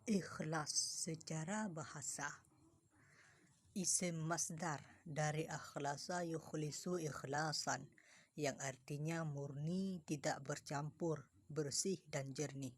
Ikhlas secara bahasa. Isim masdar dari akhlasa yukhlisu ikhlasan, yang artinya murni, tidak bercampur, bersih dan jernih.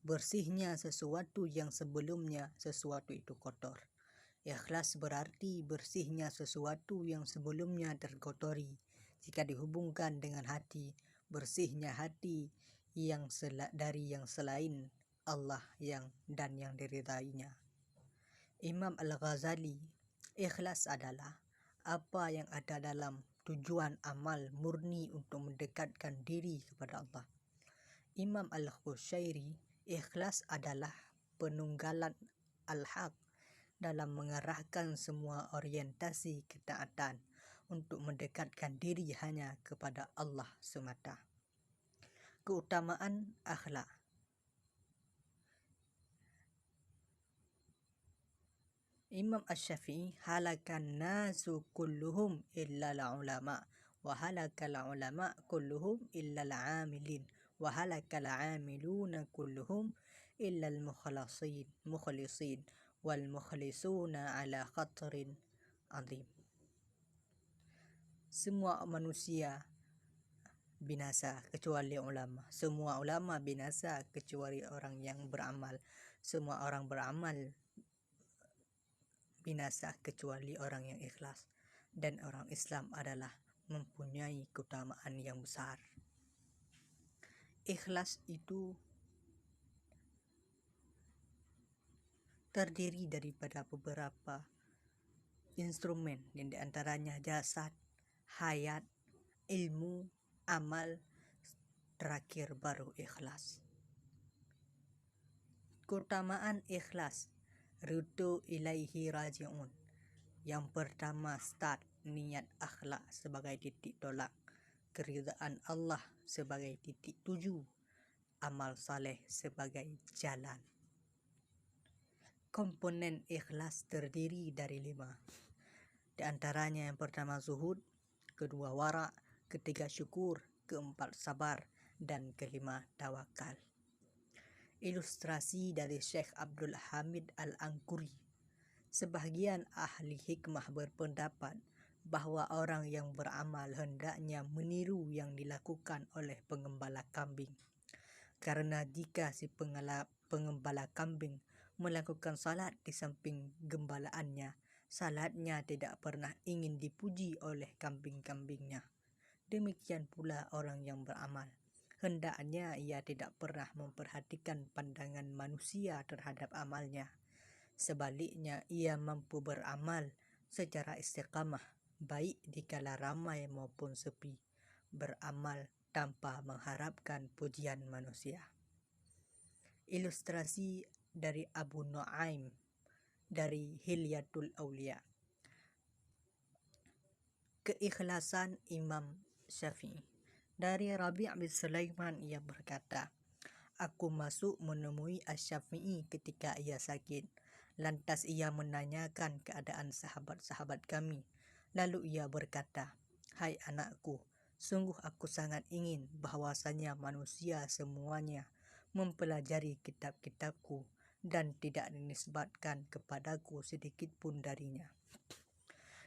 Bersihnya sesuatu yang sebelumnya sesuatu itu kotor. Ikhlas berarti bersihnya sesuatu yang sebelumnya terkotori. Jika dihubungkan dengan hati, bersihnya hati dari yang selain Allah yang diridainya. Imam Al-Ghazali, ikhlas adalah apa yang ada dalam tujuan amal murni untuk mendekatkan diri kepada Allah. Imam Al-Qushairi, ikhlas adalah penunggalan al-haq dalam mengarahkan semua orientasi ketaatan untuk mendekatkan diri hanya kepada Allah semata. Keutamaan akhlak. Imam Asy-Syafi'i, halakan nasu kulluhum illa al-ulama wa halakal ulama kulluhum illa al-amilin wa halakal amiluna kulluhum illa al-mukhlisin wal mukhlisuna ala khatrin azim. Semua manusia binasa kecuali ulama. Semua ulama binasa kecuali orang yang beramal. Semua orang beramal binasa kecuali orang yang ikhlas. Dan orang Islam adalah mempunyai keutamaan yang besar. Ikhlas itu terdiri daripada beberapa instrumen, yang diantaranya jasad, hayat, ilmu, amal, terakhir baru ikhlas. Keutamaan ikhlas. Rutu ilaihi raji'un. Yang pertama, start, niat akhlak sebagai titik tolak, keridaan Allah sebagai titik tuju, amal saleh sebagai jalan. Komponen ikhlas terdiri dari 5. Di antaranya yang pertama zuhud, kedua wara', ketiga syukur, keempat sabar, dan kelima tawakal. Ilustrasi dari Syekh Abdul Hamid Al-Angkuri. Sebahagian ahli hikmah berpendapat bahwa orang yang beramal hendaknya meniru yang dilakukan oleh pengembala kambing. Karena jika si pengembala kambing melakukan salat di samping gembalaannya, salatnya tidak pernah ingin dipuji oleh kambing-kambingnya. Demikian pula orang yang beramal, hendaknya ia tidak pernah memperhatikan pandangan manusia terhadap amalnya. Sebaliknya, ia mampu beramal secara istiqamah, baik dikala ramai maupun sepi, beramal tanpa mengharapkan pujian manusia. Ilustrasi dari Abu Nu'aim dari Hilyatul Auliya. Keikhlasan Imam Syafi'i. Dari Rabi' bin Sulaiman, ia berkata, aku masuk menemui Asy-Syafi'i ketika ia sakit. Lantas ia menanyakan keadaan sahabat-sahabat kami. Lalu ia berkata, hai anakku, sungguh aku sangat ingin bahwasanya manusia semuanya mempelajari kitab-kitabku dan tidak dinisbatkan kepadaku sedikit pun darinya.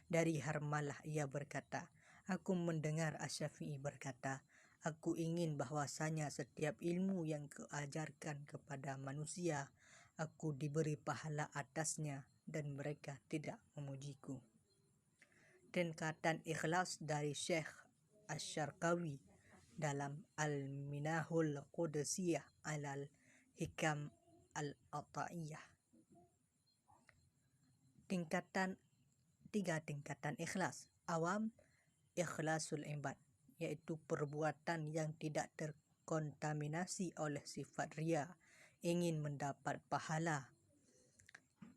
Dari Harmalah ia berkata, aku mendengar Asy-Syafi'i berkata, aku ingin bahwasanya setiap ilmu yang kuajarkan kepada manusia, aku diberi pahala atasnya dan mereka tidak memujiku. Tingkatan ikhlas dari Syekh Asy-Syarqawi dalam Al-Minahul Qudsiyah alal Hikam Al-Ata'iyah. Tiga tingkatan ikhlas. Awam, ikhlasul ibad, yaitu perbuatan yang tidak terkontaminasi oleh sifat riya, ingin mendapat pahala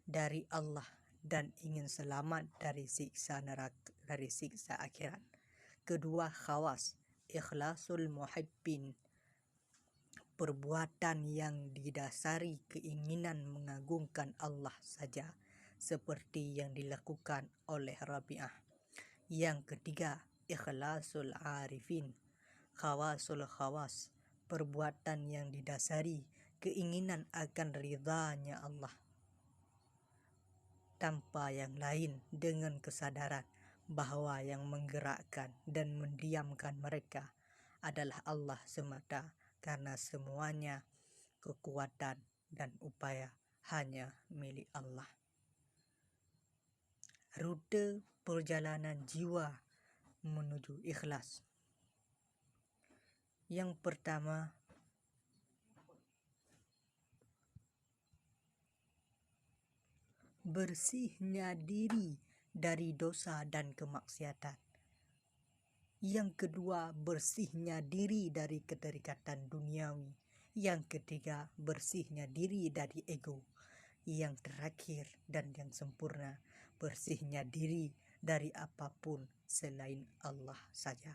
dari Allah dan ingin selamat dari siksa neraka, dari siksa akhirat. Kedua, khawas, ikhlasul muhibbin, perbuatan yang didasari keinginan mengagungkan Allah saja, seperti yang dilakukan oleh Rabi'ah. Yang ketiga, ikhlasul arifin, khawasul khawas, perbuatan yang didasari keinginan akan ridhanya Allah tanpa yang lain, dengan kesadaran bahwa yang menggerakkan dan mendiamkan mereka adalah Allah semata, karena semuanya kekuatan dan upaya hanya milik Allah. Rute perjalanan jiwa menuju ikhlas. Yang pertama, bersihnya diri dari dosa dan kemaksiatan. Yang kedua, bersihnya diri dari keterikatan duniawi. Yang ketiga, bersihnya diri dari ego. Yang terakhir dan yang sempurna, bersihnya diri dari apapun selain Allah saja.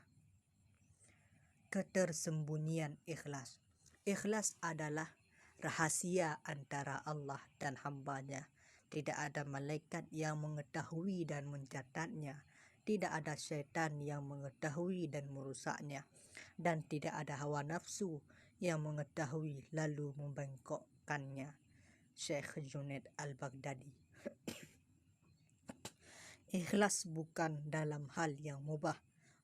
Ketersembunyian ikhlas. Ikhlas adalah rahasia antara Allah dan hambanya. Tidak ada malaikat yang mengetahui dan mencatatnya. Tidak ada syaitan yang mengetahui dan merusaknya. Dan tidak ada hawa nafsu yang mengetahui lalu membengkokkannya. Syekh Junaid Al-Baghdadi. Ikhlas bukan dalam hal yang mubah,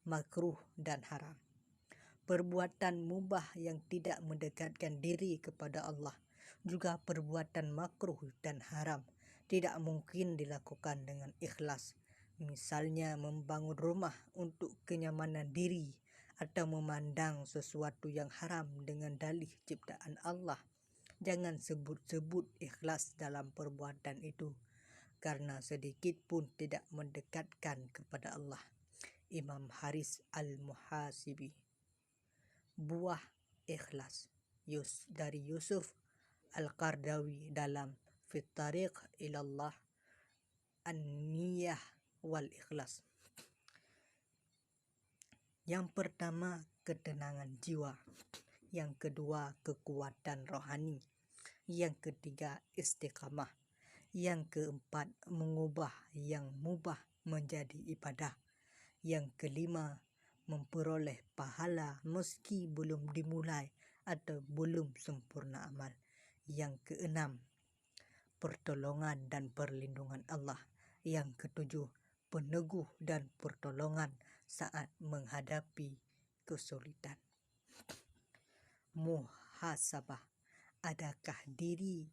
makruh dan haram. Perbuatan mubah yang tidak mendekatkan diri kepada Allah, juga perbuatan makruh dan haram, tidak mungkin dilakukan dengan ikhlas. Misalnya membangun rumah untuk kenyamanan diri, atau memandang sesuatu yang haram dengan dalih ciptaan Allah. Jangan sebut-sebut ikhlas dalam perbuatan itu, karena sedikit pun tidak mendekatkan kepada Allah. Imam Haris Al-Muhasibi. Buah ikhlas dari Yusuf Al-Qardawi dalam Fit Tariq Ilallah An-Niyah wal Ikhlas. Yang pertama, ketenangan jiwa. Yang kedua, kekuatan rohani. Yang ketiga, istiqamah. Yang keempat, mengubah yang mubah menjadi ibadah. Yang kelima, memperoleh pahala meski belum dimulai atau belum sempurna amal. Yang keenam, pertolongan dan perlindungan Allah. Yang ketujuh, peneguh dan pertolongan saat menghadapi kesulitan. Muhasabah. Adakah diri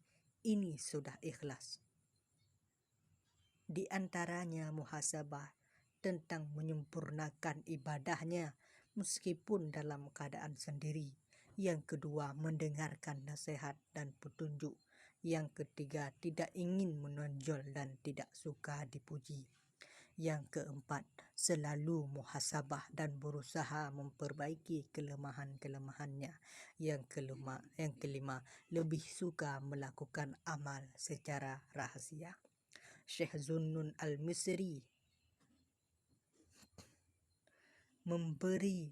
ini sudah ikhlas? Di antaranya muhasabah tentang menyempurnakan ibadahnya meskipun dalam keadaan sendiri. Yang kedua, mendengarkan nasihat dan petunjuk. Yang ketiga, tidak ingin menonjol dan tidak suka dipuji. Yang keempat, selalu muhasabah dan berusaha memperbaiki kelemahan-kelemahannya. Yang kelima, lebih suka melakukan amal secara rahasia. Syekh Zunnun Al-Misri memberi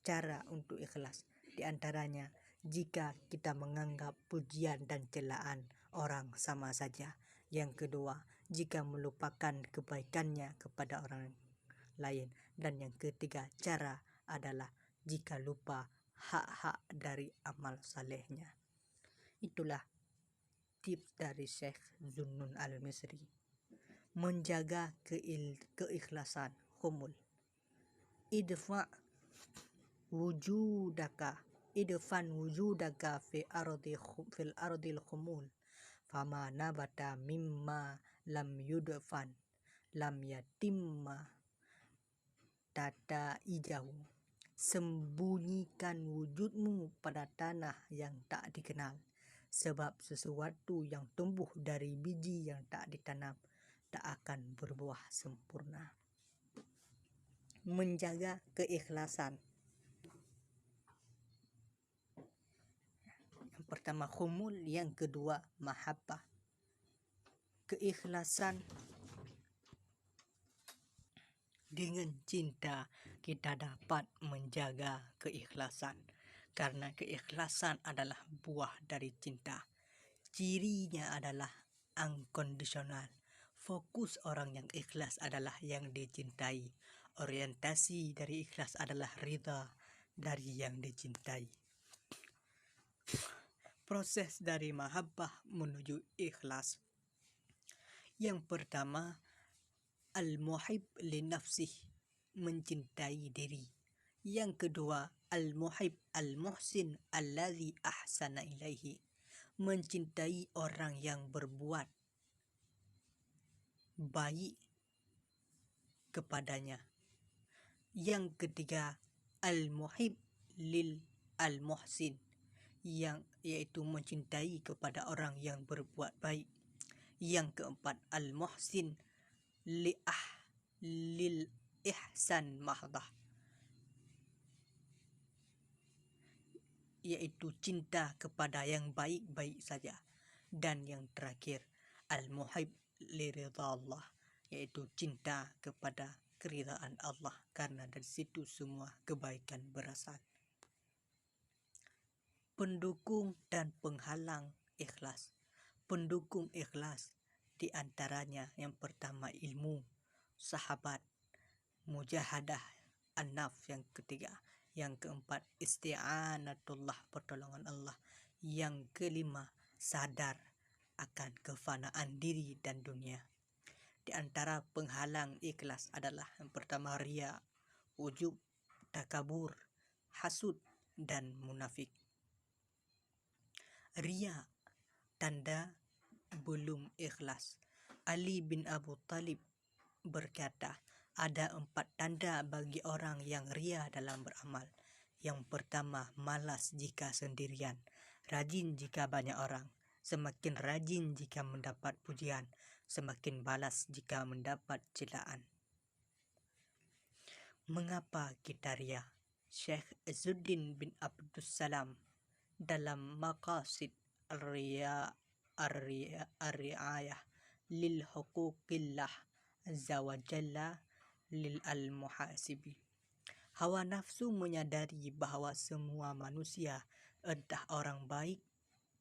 cara untuk ikhlas. Di antaranya, jika kita menganggap pujian dan celaan orang sama saja. Yang kedua, jika melupakan kebaikannya kepada orang lain. Dan yang ketiga, cara adalah jika lupa hak-hak dari amal salehnya. Itulah tips dari Syekh Zunnun Al-Misri. Menjaga keikhlasan. Khumul. Idfa wujudaka fil ardil khumul, fama nabata mimma lam yudfan lam yatimma tata ijahu. Sembunyikan wujudmu pada tanah yang tak dikenal, sebab sesuatu yang tumbuh dari biji yang tak ditanam tak akan berbuah sempurna. Menjaga keikhlasan. Yang pertama khumul, yang kedua mahabbah. Keikhlasan. Dengan cinta kita dapat menjaga keikhlasan, karena keikhlasan adalah buah dari cinta. Cirinya adalah unconditional. Fokus orang yang ikhlas adalah yang dicintai. Orientasi dari ikhlas adalah ridha dari yang dicintai. Proses dari mahabbah menuju ikhlas. Yang pertama, al-muhib li nafsih, mencintai diri. Yang kedua, al-muhib al-muhsin alladhi ahsana ilaihi, mencintai orang yang berbuat baik kepadanya. Yang ketiga, al-muhib lil al-muhsin, yang yaitu mencintai kepada orang yang berbuat baik. Yang keempat, al-muhsin lil ihsan mahdah, yaitu cinta kepada yang baik-baik saja. Dan yang terakhir, al-muhib li ridha Allah, yaitu cinta kepada keridhaan Allah, karena dari situ semua kebaikan berasal. Pendukung dan penghalang ikhlas. Pendukung ikhlas di antaranya yang pertama ilmu, sahabat, mujahadah, an-nafs yang ketiga. Yang keempat isti'anatullah, pertolongan Allah. Yang kelima sadar akan kefanaan diri dan dunia. Di antara penghalang ikhlas adalah yang pertama riya, ujub, takabur, hasud, dan munafik. Riya, tanda belum ikhlas. Ali bin Abu Talib berkata, ada 4 tanda bagi orang yang riya dalam beramal. Yang pertama, malas jika sendirian, rajin jika banyak orang, semakin rajin jika mendapat pujian, semakin balas jika mendapat celaan. Mengapa kita riya? Syekh Izzuddin bin Abdussalam dalam Maqasid ar-ri'ayah lil huquqillah azza wa jalla lil al-muhasibi. Hawa nafsu menyadari bahwa semua manusia, entah orang baik,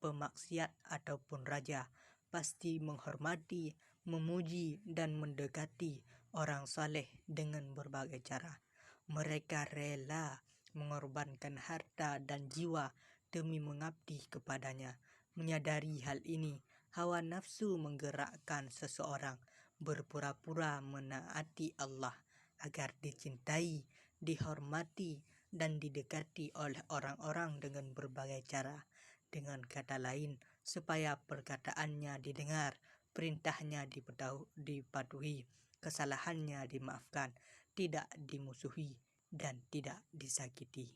pemaksiat ataupun raja, pasti menghormati, memuji dan mendekati orang saleh dengan berbagai cara. Mereka rela mengorbankan harta dan jiwa demi mengabdi kepadanya. Menyadari hal ini, hawa nafsu menggerakkan seseorang berpura-pura menaati Allah agar dicintai, dihormati, dan didekati oleh orang-orang dengan berbagai cara. Dengan kata lain, supaya perkataannya didengar, perintahnya dipatuhi, kesalahannya dimaafkan, tidak dimusuhi, dan tidak disakiti.